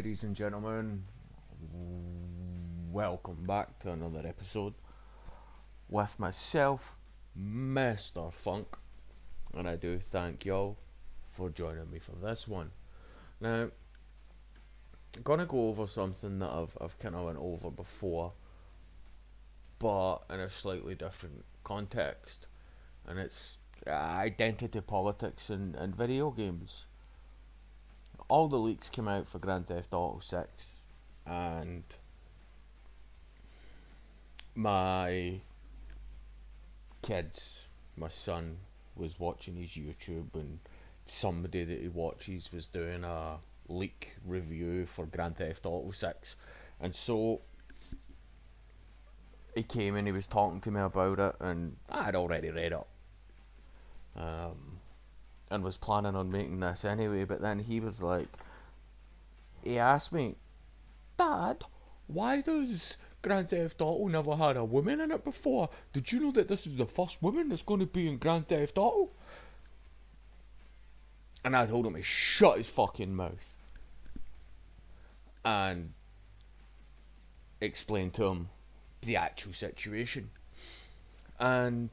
ladies and gentlemen. Welcome back to another episode with myself, Mr. Funk, and I do thank y'all for joining me for this one. Now, I'm gonna go over something that I've kind of went over before, but in a slightly different context, and it's identity politics and video games. All the leaks came out for Grand Theft Auto 6, and my kids, my son, was watching his YouTube, and somebody that he watches was doing a leak review for Grand Theft Auto 6, and so he came and he was talking to me about it, and I had already read it, and was planning on making this anyway, but then he asked me, Dad, why does Grand Theft Auto never had a woman in it before? Did you know that this is the first woman that's going to be in Grand Theft Auto? And I told him to shut his fucking mouth and explain to him the actual situation. And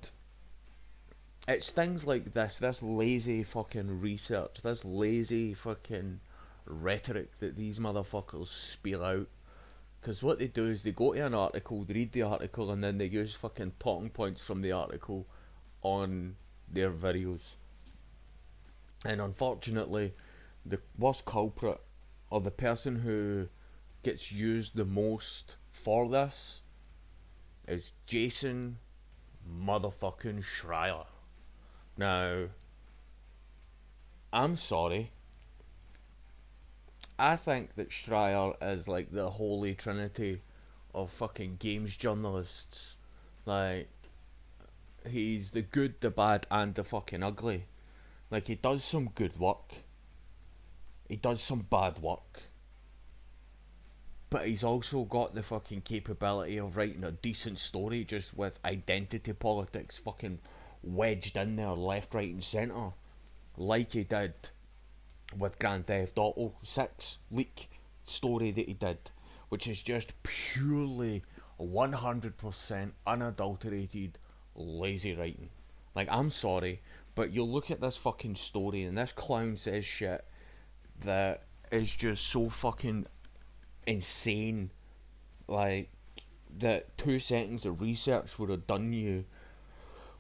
it's things like this lazy fucking research, this lazy fucking rhetoric that these motherfuckers spill out. Because what they do is they go to an article, they read the article, and then they use fucking talking points from the article on their videos. And unfortunately, the worst culprit, or the person who gets used the most for this, is Jason motherfucking Schreier. Now, I'm sorry. I think that Schreier is like the holy trinity of fucking games journalists. Like, he's the good, the bad, and the fucking ugly. Like, he does some good work. He does some bad work. But he's also got the fucking capability of writing a decent story just with identity politics fucking wedged in there left, right and centre. Like he did with Grand Theft Auto 6 leak story that he did. Which is just purely 100% unadulterated lazy writing. Like, I'm sorry, but you'll look at this fucking story and this clown says shit that is just so fucking insane. Like, that 2 seconds of research would have done you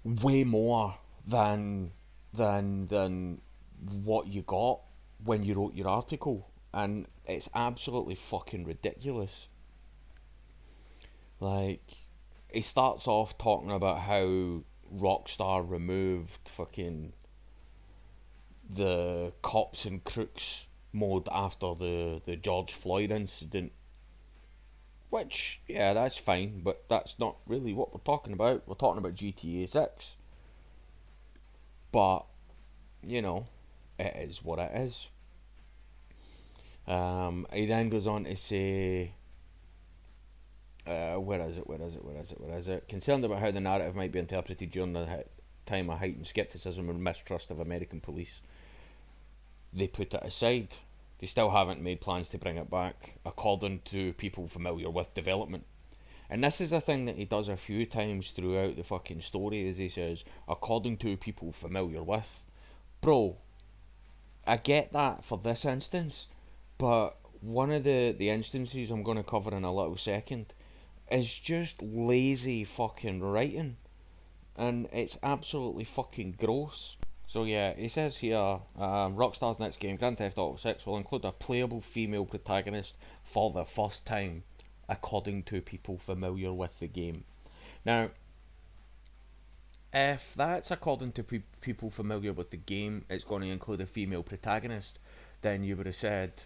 way more than what you got when you wrote your article. And it's absolutely fucking ridiculous. Like, he starts off talking about how Rockstar removed fucking the cops and crooks mode after the George Floyd incident. Which, yeah, that's fine, but that's not really what we're talking about. We're talking about GTA 6. But, you know, it is what it is. He then goes on to say, where is it? Concerned about how the narrative might be interpreted during the time of heightened skepticism and mistrust of American police, they put it aside. They still haven't made plans to bring it back, according to people familiar with development. And this is a thing that he does a few times throughout the fucking story, as he says, according to people familiar with. Bro, I get that for this instance, but one of the instances I'm going to cover in a little second is just lazy fucking writing. And it's absolutely fucking gross. So yeah, he says here, Rockstar's next game, Grand Theft Auto 6, will include a playable female protagonist for the first time, according to people familiar with the game. Now, if that's according to people familiar with the game, it's going to include a female protagonist, then you would have said,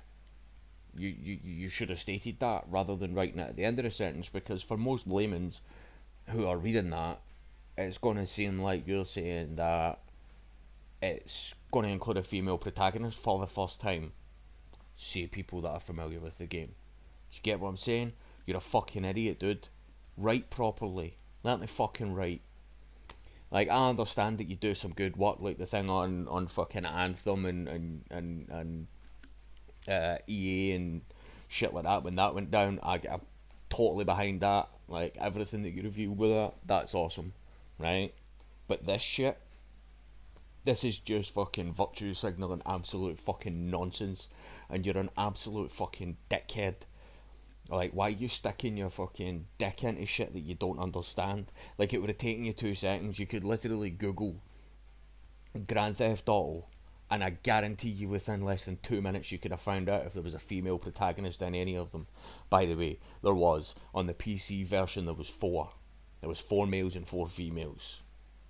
you should have stated that rather than writing it at the end of the sentence, because for most laymen who are reading that, it's going to seem like you're saying that it's going to include a female protagonist for the first time. Say people that are familiar with the game. Do you get what I'm saying? You're a fucking idiot, dude. Write properly. Let me fucking write. Like, I understand that you do some good work, like the thing on fucking Anthem and EA and shit like that. When that went down, I'm totally behind that. Like, everything that you revealed with that, that's awesome, right? But this shit, this is just fucking virtue signaling absolute fucking nonsense, and you're an absolute fucking dickhead. Like, why are you sticking your fucking dick into shit that you don't understand? Like, it would have taken you 2 seconds. You could literally Google Grand Theft Auto, and I guarantee you within less than 2 minutes you could have found out if there was a female protagonist in any of them. By the way, there was. On the PC version, there was 4. There was 4 males and 4 females,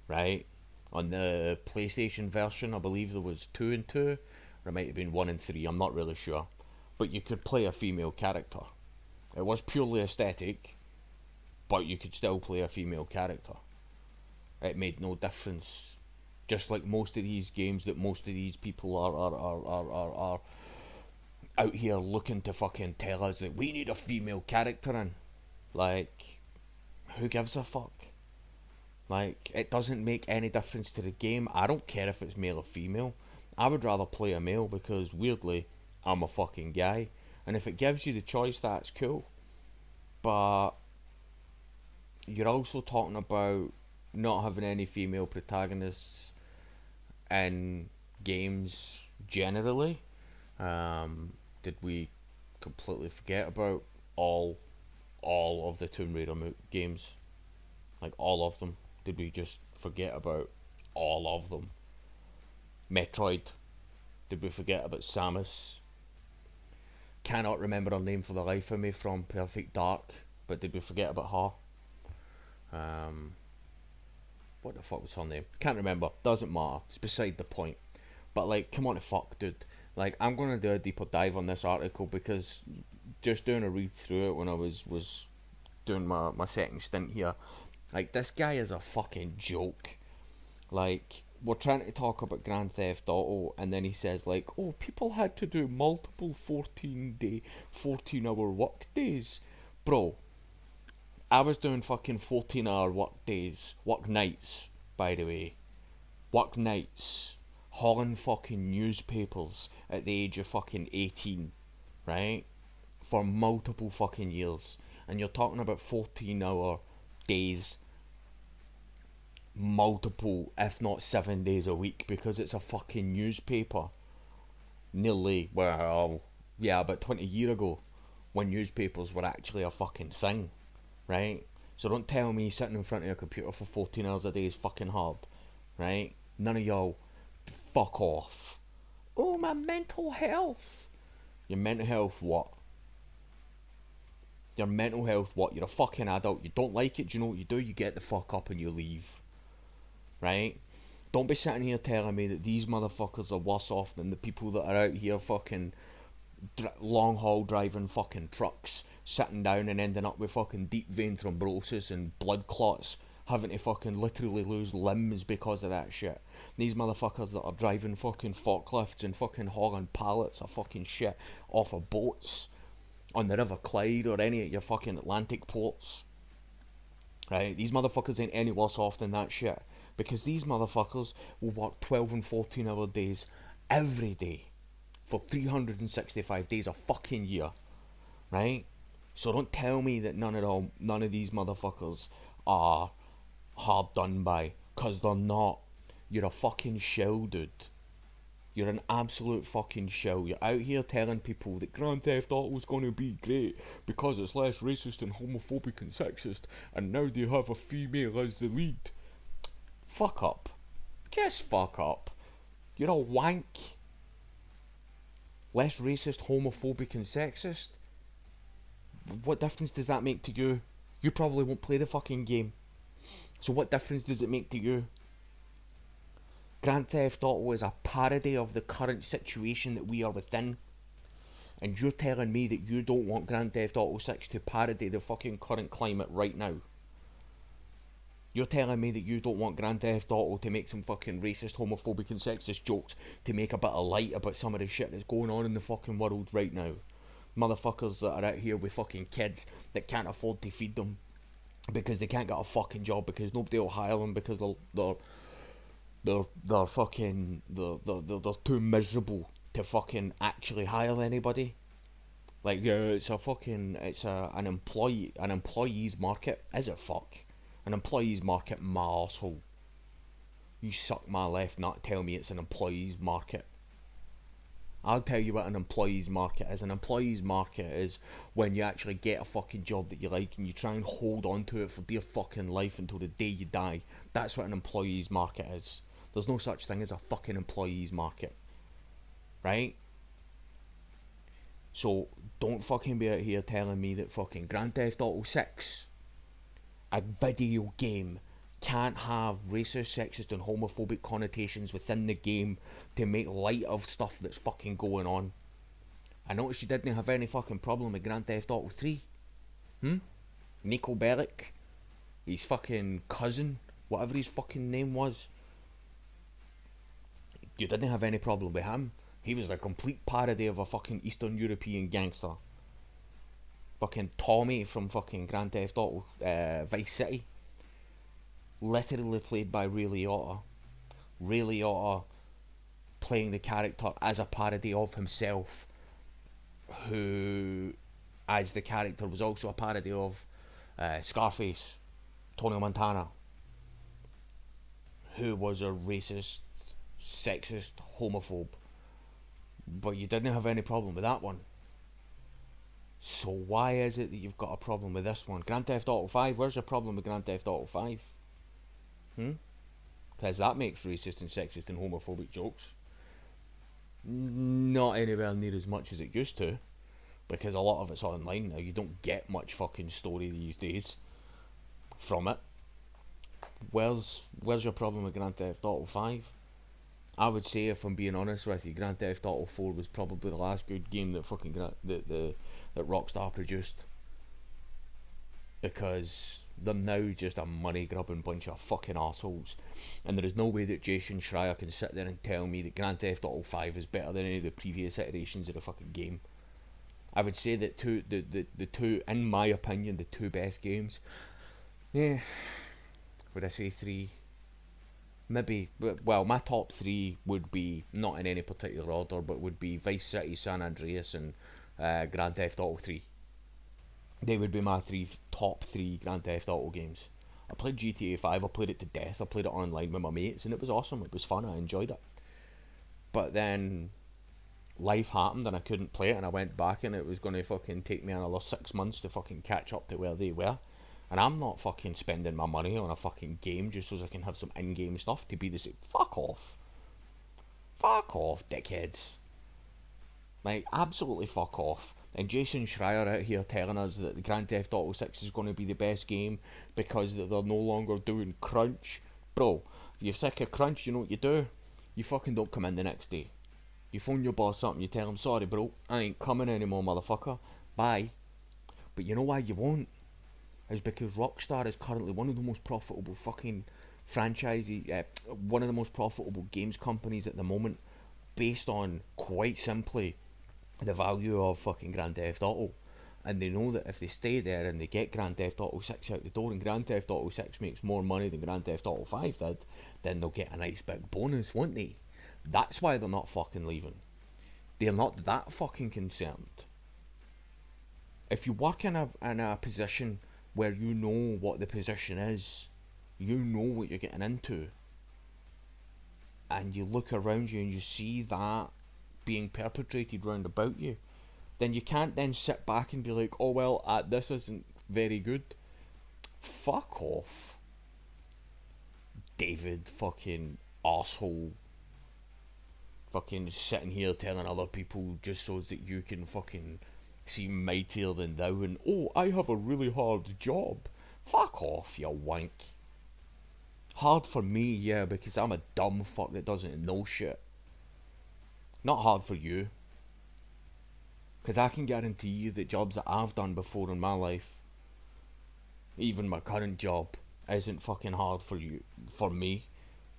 right? On the PlayStation version, I believe there was 2 and 2, or it might have been 1 and 3, I'm not really sure. But you could play a female character. It was purely aesthetic, but you could still play a female character. It made no difference. Just like most of these games that most of these people are out here looking to fucking tell us that we need a female character in. Like, who gives a fuck? Like, it doesn't make any difference to the game. I don't care if it's male or female. I would rather play a male because, weirdly, I'm a fucking guy. And if it gives you the choice, that's cool. But you're also talking about not having any female protagonists in games generally. Did we completely forget about all of the Tomb Raider games? Like, all of them? Did we just forget about all of them? Metroid? Did we forget about Samus? Cannot remember her name for the life of me from Perfect Dark, but did we forget about her? What the fuck was her name? Can't remember. Doesn't matter. It's beside the point. But, like, come on to fuck, dude. Like, I'm gonna do a deeper dive on this article because just doing a read through it when I was doing my second stint here, like, this guy is a fucking joke. Like, we're trying to talk about Grand Theft Auto, and then he says, like, oh, people had to do multiple 14-hour work days. Bro, I was doing fucking 14-hour work nights, by the way. Work nights. Hauling fucking newspapers at the age of fucking 18, right? For multiple fucking years. And you're talking about 14-hour days, multiple, if not 7 days a week, because it's a fucking newspaper. Nearly, well, yeah, about 20 years ago, when newspapers were actually a fucking thing, right? So don't tell me sitting in front of a computer for 14 hours a day is fucking hard, right? None of y'all, fuck off. Oh, my mental health. Your mental health what? Your mental health what? You're a fucking adult, you don't like it, do you know what you do? You get the fuck up and you leave. Right? Don't be sitting here telling me that these motherfuckers are worse off than the people that are out here fucking long haul driving fucking trucks, sitting down and ending up with fucking deep vein thrombosis and blood clots, having to fucking literally lose limbs because of that shit. These motherfuckers that are driving fucking forklifts and fucking hauling pallets of fucking shit off of boats on the River Clyde or any of your fucking Atlantic ports. Right? These motherfuckers ain't any worse off than that shit. Because these motherfuckers will work 12 and 14 hour days every day for 365 days a fucking year. Right? So don't tell me that none of these motherfuckers are hard done by. Because they're not. You're a fucking shell, dude. You're an absolute fucking shell. You're out here telling people that Grand Theft Auto's gonna be great because it's less racist and homophobic and sexist, and now they have a female as the lead. Fuck up. Just fuck up. You're a wank. Less racist, homophobic and sexist? What difference does that make to you? You probably won't play the fucking game. So what difference does it make to you? Grand Theft Auto is a parody of the current situation that we are within. And you're telling me that you don't want Grand Theft Auto 6 to parody the fucking current climate right now. You're telling me that you don't want Grand Theft Auto to make some fucking racist, homophobic and sexist jokes to make a bit of light about some of the shit that's going on in the fucking world right now. Motherfuckers that are out here with fucking kids that can't afford to feed them because they can't get a fucking job because nobody will hire them because they're fucking they're too miserable to fucking actually hire anybody. Like, yeah, an employee's market. Is it? Fuck. An employee's market, my arsehole. You suck my left nut, tell me it's an employee's market. I'll tell you what an employee's market is. An employee's market is when you actually get a fucking job that you like and you try and hold on to it for dear fucking life until the day you die. That's what an employee's market is. There's no such thing as a fucking employee's market. Right? So don't fucking be out here telling me that fucking Grand Theft Auto 6, a video game, can't have racist, sexist and homophobic connotations within the game to make light of stuff that's fucking going on. I noticed you didn't have any fucking problem with Grand Theft Auto 3. Nico Bellic, his fucking cousin, whatever his fucking name was. You didn't have any problem with him. He was a complete parody of a fucking Eastern European gangster. Fucking Tommy from fucking Grand Theft Auto Vice City. Literally played by Ray Liotta. Ray Liotta playing the character as a parody of himself, who, as the character, was also a parody of Scarface, Tony Montana, who was a racist, sexist, homophobe. But you didn't have any problem with that one. So why is it that you've got a problem with this one? Grand Theft Auto 5, where's your problem with Grand Theft Auto 5? Because that makes racist and sexist and homophobic jokes. Not anywhere near as much as it used to, because a lot of it's online now. You don't get much fucking story these days from it. Where's your problem with Grand Theft Auto 5? I would say, if I'm being honest with you, Grand Theft Auto 4 was probably the last good game that fucking that Rockstar produced, because they're now just a money grubbing bunch of fucking assholes, and there is no way that Jason Schreier can sit there and tell me that Grand Theft Auto 5 is better than any of the previous iterations of the fucking game. I would say that the two, in my opinion, the two best games. Yeah, would I say 3? Maybe, well, my top 3 would be, not in any particular order, but would be Vice City, San Andreas, and Grand Theft Auto 3. They would be my top 3 Grand Theft Auto games. I played GTA 5, I played it to death, I played it online with my mates, and it was awesome, it was fun, I enjoyed it. But then life happened and I couldn't play it, and I went back, and it was going to fucking take me another 6 months to fucking catch up to where they were. And I'm not fucking spending my money on a fucking game just so I can have some in-game stuff to be the same. Fuck off. Fuck off, dickheads. Like, absolutely fuck off. And Jason Schreier out here telling us that the Grand Theft Auto 6 is going to be the best game because they're no longer doing crunch. Bro, if you're sick of crunch, you know what you do? You fucking don't come in the next day. You phone your boss up and you tell him, sorry bro, I ain't coming anymore, motherfucker. Bye. But you know why you won't? Is because Rockstar is currently one of the most profitable fucking one of the most profitable games companies at the moment, based on, quite simply, the value of fucking Grand Theft Auto. And they know that if they stay there and they get Grand Theft Auto 6 out the door, and Grand Theft Auto 6 makes more money than Grand Theft Auto 5 did, then they'll get a nice big bonus, won't they? That's why they're not fucking leaving. They're not that fucking concerned. If you work in a position where you know what the position is, you know what you're getting into, and you look around you and you see that being perpetrated round about you, then you can't then sit back and be like, oh well, this isn't very good. Fuck off, David fucking arsehole. Fucking sitting here telling other people just so that you can fucking seem mightier than thou, and oh, I have a really hard job. Fuck off, you wank. Hard for me, yeah, because I'm a dumb fuck that doesn't know shit. Not hard for you. Because I can guarantee you that jobs that I've done before in my life, even my current job, isn't fucking hard for you, for me,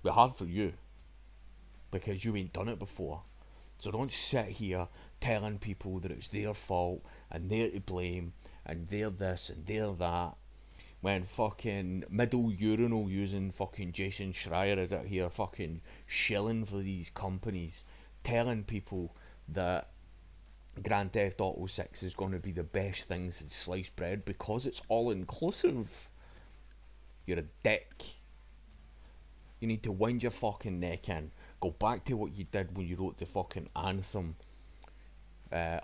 but hard for you. Because you ain't done it before. So don't sit here telling people that it's their fault and they're to blame and they're this and they're that, when fucking middle urinal using fucking Jason Schreier is out here fucking shilling for these companies, telling people that Grand Theft Auto 6 is going to be the best thing since sliced bread because it's all inclusive. You're a dick. You need to wind your fucking neck in. Go back to what you did when you wrote the fucking Anthem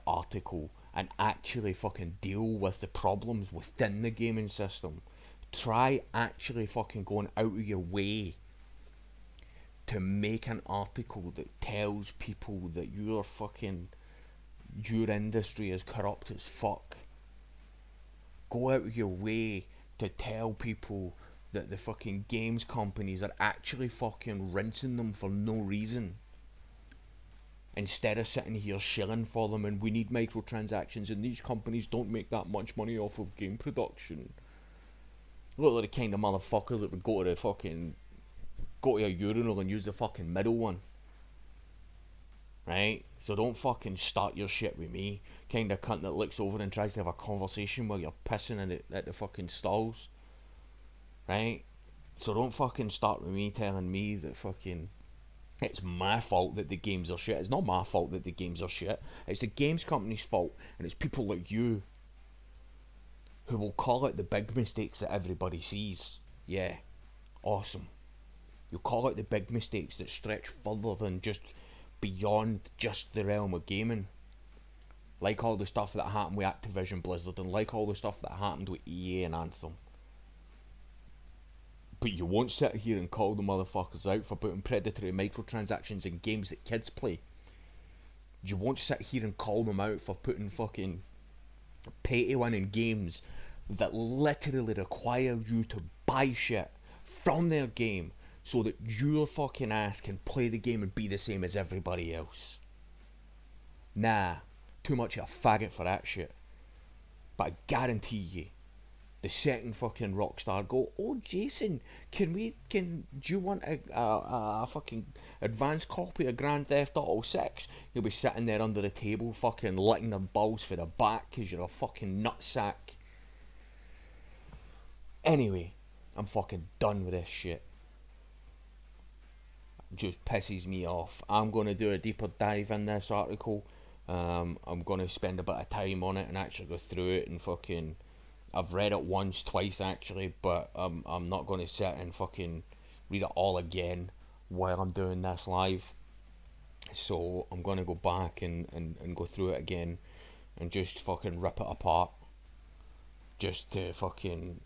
article and actually fucking deal with the problems within the gaming system. Try actually fucking going out of your way to make an article that tells people that your industry is corrupt as fuck. Go out of your way to tell people that the fucking games companies are actually fucking rinsing them for no reason. Instead of sitting here shilling for them, and we need microtransactions, and these companies don't make that much money off of game production. Look like the kind of motherfucker that would go to a urinal and use the fucking middle one. Right? So don't fucking start your shit with me. Kind of cunt that looks over and tries to have a conversation while you're pissing at the fucking stalls. Right? So don't fucking start with me telling me that fucking it's my fault that the games are shit. It's not my fault that the games are shit. It's the games company's fault, and it's people like you who will call out the big mistakes that everybody sees. Yeah, awesome. You'll call out the big mistakes that stretch further than just beyond just the realm of gaming. Like all the stuff that happened with Activision Blizzard, and like all the stuff that happened with EA and Anthem. But you won't sit here and call the motherfuckers out for putting predatory microtransactions in games that kids play. You won't sit here and call them out for putting fucking pay to win in games that literally require you to buy shit from their game so that your fucking ass can play the game and be the same as everybody else. Nah, too much of a faggot for that shit. But I guarantee you, the second fucking Rockstar go, oh Jason, do you want a fucking advanced copy of Grand Theft Auto 6? You'll be sitting there under the table fucking licking their balls for the back because you're a fucking nutsack. Anyway, I'm fucking done with this shit. It just pisses me off. I'm going to do a deeper dive in this article. I'm going to spend a bit of time on it and actually go through it and fucking... I've read it once, twice actually, but I'm not going to sit and fucking read it all again while I'm doing this live. So I'm going to go back and go through it again and just fucking rip it apart. Just to fucking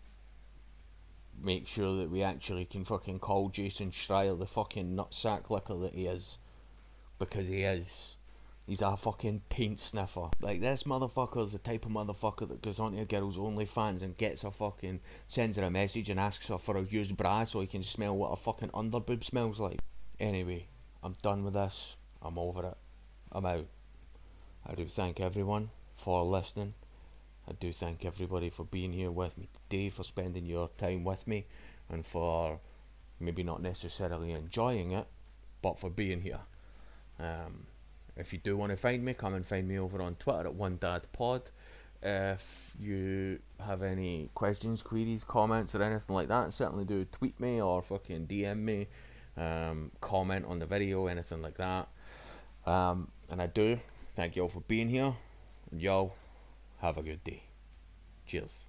make sure that we actually can fucking call Jason Schreier the fucking nutsack licker that he is. Because he is. He's a fucking paint sniffer. Like, this motherfucker's the type of motherfucker that goes onto a girl's OnlyFans and sends her a message and asks her for a used bra so he can smell what her fucking underboob smells like. Anyway, I'm done with this. I'm over it. I'm out. I do thank everyone for listening. I do thank everybody for being here with me today, for spending your time with me, and for maybe not necessarily enjoying it, but for being here. If you do want to find me, come and find me over on Twitter at OneDadPod. If you have any questions, queries, comments, or anything like that, certainly do tweet me or fucking DM me, comment on the video, anything like that. And I do thank you all for being here, and y'all have a good day. Cheers.